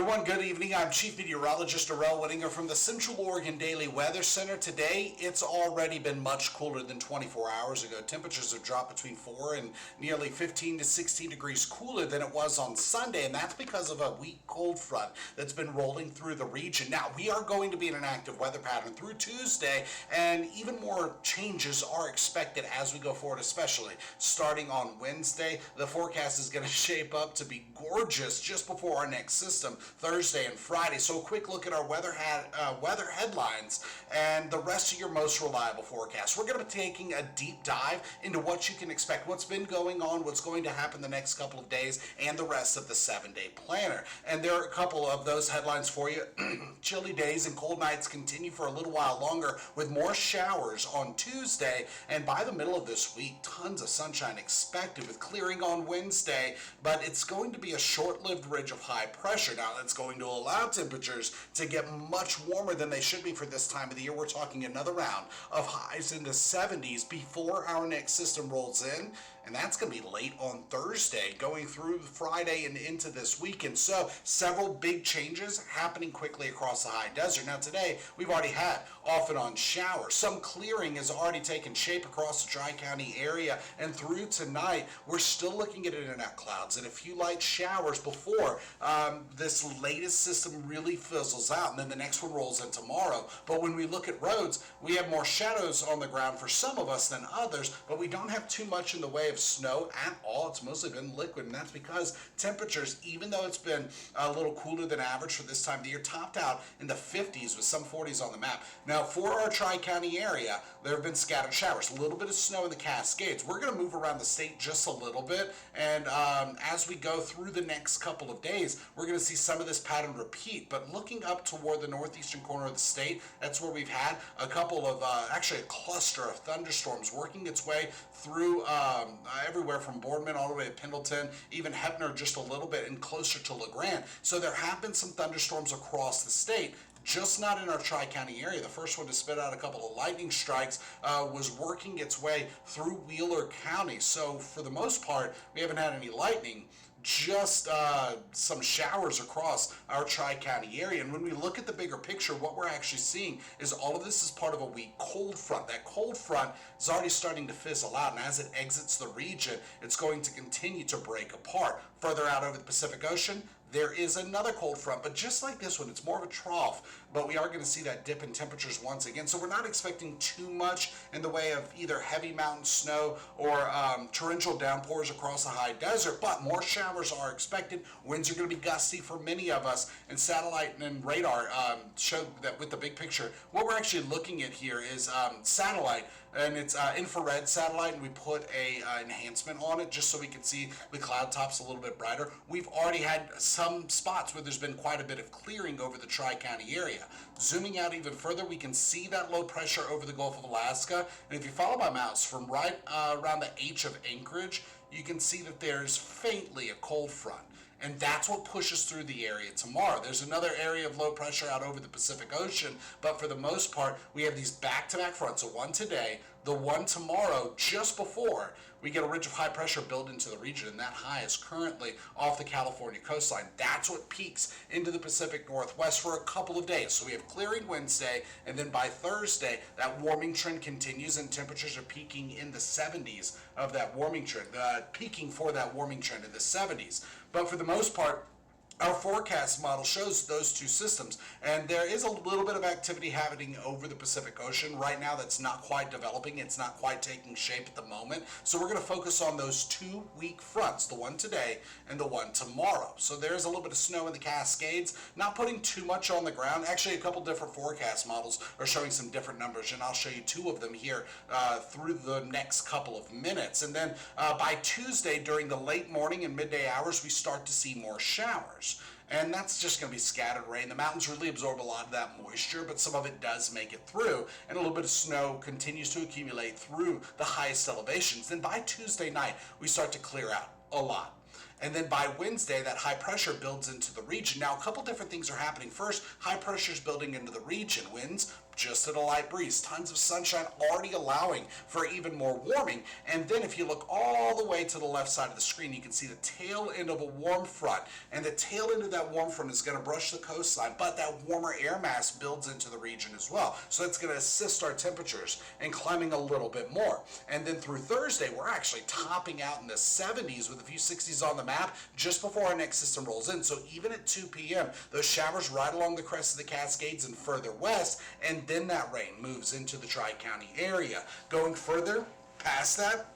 everyone, good evening. I'm Chief Meteorologist Darrell Whittinger from the Central Oregon Daily Weather Center. Today, it's already been much cooler than 24 hours ago. Temperatures have dropped between 4 and nearly 15 to 16 degrees cooler than it was on Sunday, and that's because of a weak cold front that's been rolling through the region. Now, we are going to be in an active weather pattern through Tuesday, and even more changes are expected as we go forward, especially starting on Wednesday. The forecast is going to shape up to be gorgeous just before our next system, Thursday and Friday. So a quick look at our weather headlines and the rest of your most reliable forecast. We're going to be taking a deep dive into what you can expect, what's been going on, what's going to happen the next couple of days, and the rest of the 7-day planner. And there are a couple of those headlines for you. Chilly days and cold nights continue for a little while longer with more showers on Tuesday, and by the middle of this week, tons of sunshine expected with clearing on Wednesday, but it's going to be a short-lived ridge of high pressure. Now, that's going to allow temperatures to get much warmer than they should be for this time of the year. We're talking another round of highs in the 70s before our next system rolls in, and that's going to be late on Thursday, going through Friday and into this weekend. So several big changes happening quickly across the high desert. Now today, we've already had off and on showers. Some clearing has already taken shape across the Tri-County area, and through tonight, we're still looking at internet clouds and a few light showers before this latest system really fizzles out, and then the next one rolls in tomorrow. But when we look at roads, we have more shadows on the ground for some of us than others, but we don't have too much in the way of snow at all. It's mostly been liquid, and that's because temperatures, even though it's been a little cooler than average for this time of the year, topped out in the 50s with some 40s on the map. Now, for our Tri-County area, there have been scattered showers, a little bit of snow in the Cascades. We're going to move around the state just a little bit, and as we go through the next couple of days, we're going to see some of this pattern repeat. But looking up toward the northeastern corner of the state, that's where we've had a couple of, actually a cluster of thunderstorms working its way through everywhere from Boardman all the way to Pendleton, even Heppner just a little bit, and closer to LeGrand. So there have been some thunderstorms across the state, just not in our Tri-County area. The first one to spit out a couple of lightning strikes was working its way through Wheeler County. So for the most part, we haven't had any lightning, just some showers across our Tri-County area. And when we look at the bigger picture, what we're actually seeing is all of this is part of a weak cold front. That cold front is already starting to fizzle out, and as it exits the region, it's going to continue to break apart. Further out over the Pacific Ocean, there is another cold front, but just like this one, it's more of a trough, but we are going to see that dip in temperatures once again. So we're not expecting too much in the way of either heavy mountain snow or torrential downpours across the high desert, but more showers are expected. Winds are going to be gusty for many of us, and satellite and radar show that with the big picture. What we're actually looking at here is satellite, and it's infrared satellite, and we put a enhancement on it just so we can see the cloud tops a little bit brighter. We've already had some spots where there's been quite a bit of clearing over the Tri-County area. Zooming out even further, we can see that low pressure over the Gulf of Alaska, and if you follow my mouse from right around the H of Anchorage, you can see that there's faintly a cold front. And that's what pushes through the area tomorrow. There's another area of low pressure out over the Pacific Ocean, but for the most part, we have these back-to-back fronts. So one today, the one tomorrow, just before we get a ridge of high pressure built into the region, and that high is currently off the California coastline. That's what peaks into the Pacific Northwest for a couple of days. So we have clearing Wednesday, and then by Thursday, that warming trend continues, and temperatures are peaking in the 70s of that warming trend, peaking for that warming trend in the 70s. But for the most part, our forecast model shows those two systems, and there is a little bit of activity happening over the Pacific Ocean right now that's not quite developing. It's not quite taking shape at the moment. So we're going to focus on those two weak fronts, the one today and the one tomorrow. So there's a little bit of snow in the Cascades, not putting too much on the ground. Actually, a couple different forecast models are showing some different numbers, and I'll show you two of them here through the next couple of minutes. And then by Tuesday, during the late morning and midday hours, we start to see more showers. And that's just going to be scattered rain. The mountains really absorb a lot of that moisture, but some of it does make it through, and a little bit of snow continues to accumulate through the highest elevations. Then by Tuesday night, we start to clear out a lot. And then by Wednesday, that high pressure builds into the region. Now, a couple different things are happening. First, high pressure is building into the region. Winds just at a light breeze. Tons of sunshine already allowing for even more warming. And then if you look all the way to the left side of the screen, you can see the tail end of a warm front. And the tail end of that warm front is going to brush the coastline, but that warmer air mass builds into the region as well. So it's going to assist our temperatures in climbing a little bit more. And then through Thursday, we're actually topping out in the 70s with a few 60s on the map just before our next system rolls in. So even at 2 p.m., those showers right along the crest of the Cascades and further west, and then that rain moves into the Tri-County area. Going further past that,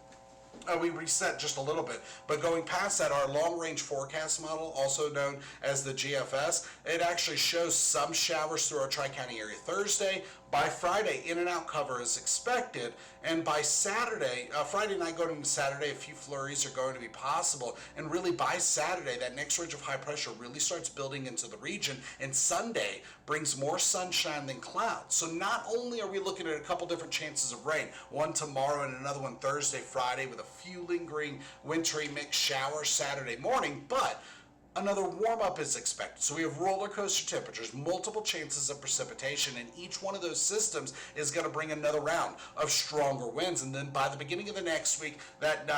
we reset just a little bit, but going past that, our long-range forecast model, also known as the GFS, it actually shows some showers through our Tri-County area Thursday. By Friday, in and out cover is expected, and by Saturday, Friday night going into Saturday, a few flurries are going to be possible, and really by Saturday, that next ridge of high pressure really starts building into the region, and Sunday brings more sunshine than clouds. So not only are we looking at a couple different chances of rain, one tomorrow and another one Thursday, Friday, with a few lingering wintry mixed showers Saturday morning, but another warm-up is expected. So we have roller coaster temperatures, multiple chances of precipitation, and each one of those systems is going to bring another round of stronger winds. And then by the beginning of the next week, that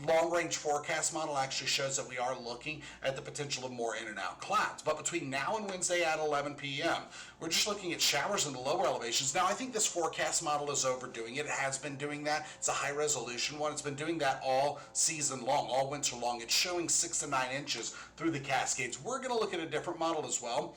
long-range forecast model actually shows that we are looking at the potential of more in and out clouds. But between now and Wednesday at 11 p.m., we're just looking at showers in the lower elevations. Now, I think this forecast model is overdoing it. It has been doing that. It's a high-resolution one. It's been doing that all season long, all winter long. It's showing 6 to 9 inches through the Cascades. We're going to look at a different model as well,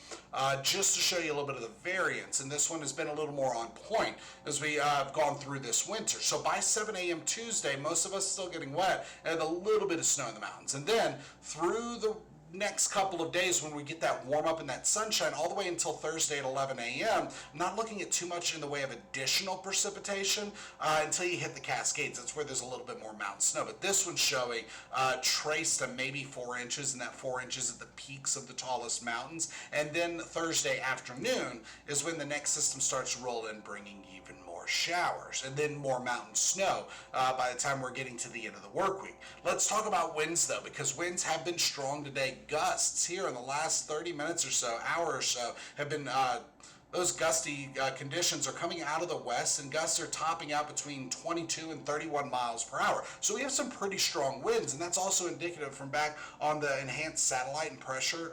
just to show you a little bit of the variance. And this one has been a little more on point as we have gone through this winter. So by 7 a.m. Tuesday, most of us still getting wet and a little bit of snow in the mountains. And then through the next couple of days when we get that warm up and that sunshine all the way until Thursday at 11 a.m. I'm not looking at too much in the way of additional precipitation until you hit the Cascades. That's where there's a little bit more mountain snow. But this one's showing trace to maybe 4 inches, and that 4 inches at the peaks of the tallest mountains. And then Thursday afternoon is when the next system starts to roll in, bringing even more showers and then more mountain snow by the time we're getting to the end of the work week. Let's talk about winds though, because winds have been strong today. Gusts here in the last 30 minutes or so, hour or so, have been those gusty conditions are coming out of the west, and gusts are topping out between 22 and 31 miles per hour. So we have some pretty strong winds, and that's also indicative from back on the enhanced satellite and pressure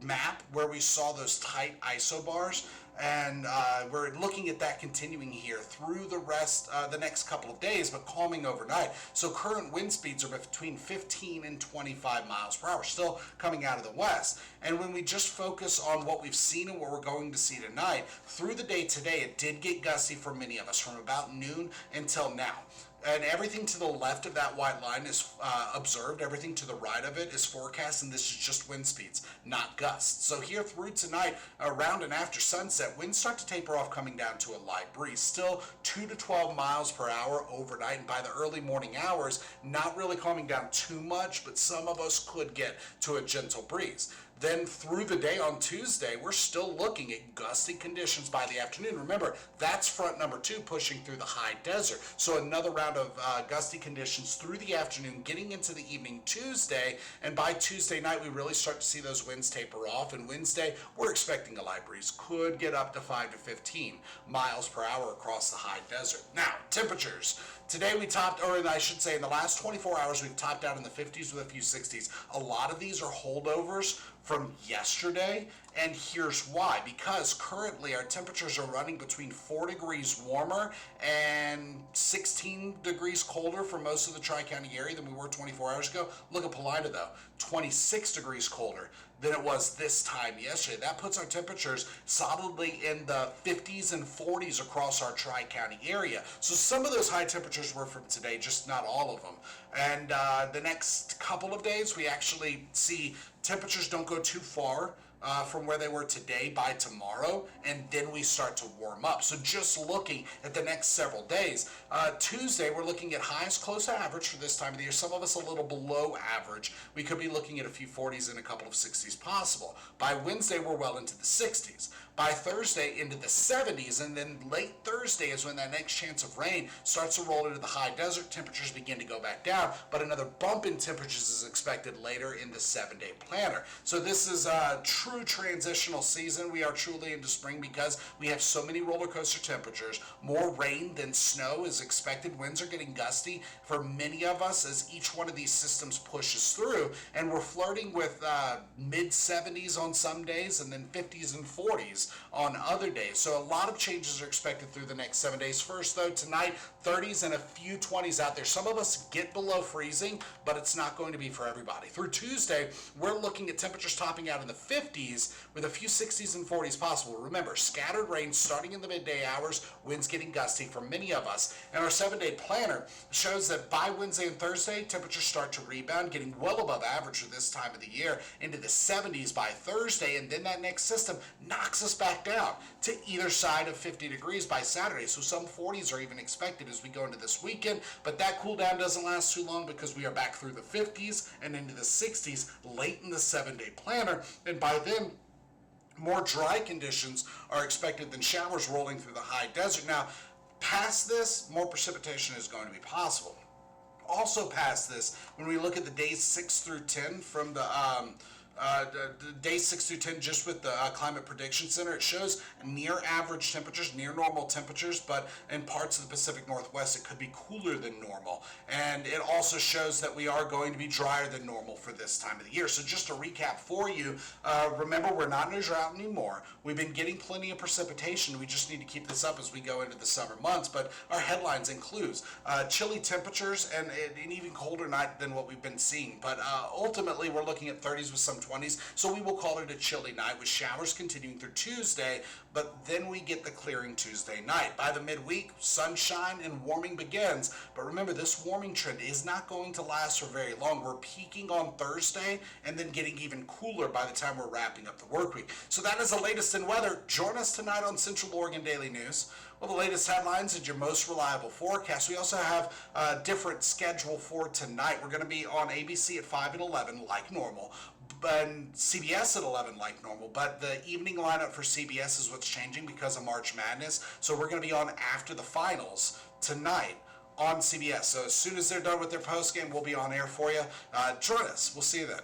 map where we saw those tight isobars. And we're looking at that continuing here through the rest, the next couple of days, but calming overnight. So current wind speeds are between 15 and 25 miles per hour, still coming out of the west. And when we just focus on what we've seen and what we're going to see tonight, through the day today, it did get gusty for many of us from about noon until now. And everything to the left of that white line is observed. Everything to the right of it is forecast, and this is just wind speeds, not gusts. So here through tonight, around and after sunset, winds start to taper off, coming down to a light breeze. Still 2 to 12 miles per hour overnight, and by the early morning hours, not really calming down too much, but some of us could get to a gentle breeze. Then through the day on Tuesday, we're still looking at gusty conditions by the afternoon. Remember, that's front number 2 pushing through the high desert. So another round of gusty conditions through the afternoon, getting into the evening Tuesday. And by Tuesday night, we really start to see those winds taper off. And Wednesday, we're expecting a light breeze. Could get up to 5 to 15 miles per hour across the high desert. Now, temperatures. Today we topped, or I should say in the last 24 hours, we've topped out in the 50s with a few 60s. A lot of these are holdovers from yesterday, and here's why. Because currently our temperatures are running between 4 degrees warmer and 16 degrees colder for most of the Tri-County area than we were 24 hours ago. Look at Paulina though, 26 degrees colder than it was this time yesterday. That puts our temperatures solidly in the 50s and 40s across our Tri-County area. So some of those high temperatures were from today, just not all of them. And the next couple of days, we actually see temperatures don't go too far from where they were today by tomorrow, and then we start to warm up. So just looking at the next several days, Tuesday we're looking at highs close to average for this time of the year. Some of us a little below average. We could be looking at a few 40s and a couple of 60s possible. By Wednesday we're well into the 60s. By Thursday into the 70s, and then late Thursday is when that next chance of rain starts to roll into the high desert. Temperatures begin to go back down, but another bump in temperatures is expected later in the 7-day planner. So this is a true transitional season. We are truly into spring because we have so many roller coaster temperatures. More rain than snow is expected. Winds are getting gusty for many of us as each one of these systems pushes through, and we're flirting with mid 70s on some days and then 50s and 40s on other days. So a lot of changes are expected through the next 7 days. First though, tonight 30s and a few 20s out there. Some of us get below freezing, but it's not going to be for everybody. Through Tuesday, we're looking at temperatures topping out in the 50s with a few 60s and 40s possible. Remember, scattered rain starting in the midday hours, winds getting gusty for many of us. And our 7-day planner shows that by Wednesday and Thursday, temperatures start to rebound, getting well above average for this time of the year into the 70s by Thursday, and then that next system knocks us back down to either side of 50 degrees by Saturday. So some 40s are even expected as we go into this weekend, but that cool down doesn't last too long because we are back through the 50s and into the 60s late in the 7-day planner, and by then more dry conditions are expected than showers rolling through the high desert. Now, past this, more precipitation is going to be possible. Also past this, when we look at the days 6 through 10 from the day 6 through 10, just with the Climate Prediction Center, it shows near average temperatures, near normal temperatures, but in parts of the Pacific Northwest it could be cooler than normal. And it also shows that we are going to be drier than normal for this time of the year. So just to recap for you, remember, we're not in a drought anymore. We've been getting plenty of precipitation. We just need to keep this up as we go into the summer months. But our headlines includes chilly temperatures and an even colder night than what we've been seeing. But ultimately we're looking at 30s with some 20s, so we will call it a chilly night with showers continuing through Tuesday, but then we get the clearing Tuesday night. By the midweek, sunshine and warming begins, but remember, this warming trend is not going to last for very long. We're peaking on Thursday and then getting even cooler by the time we're wrapping up the work week. So that is the latest in weather. Join us tonight on Central Oregon Daily News. Well, the latest headlines and your most reliable forecast. We also have a different schedule for tonight. We're going to be on ABC at 5 and 11 like normal, and CBS at 11 like normal, but the evening lineup for CBS is what's changing because of March Madness. So we're going to be on after the finals tonight on CBS. So as soon as they're done with their post game, we'll be on air for you. Join us. We'll see you then.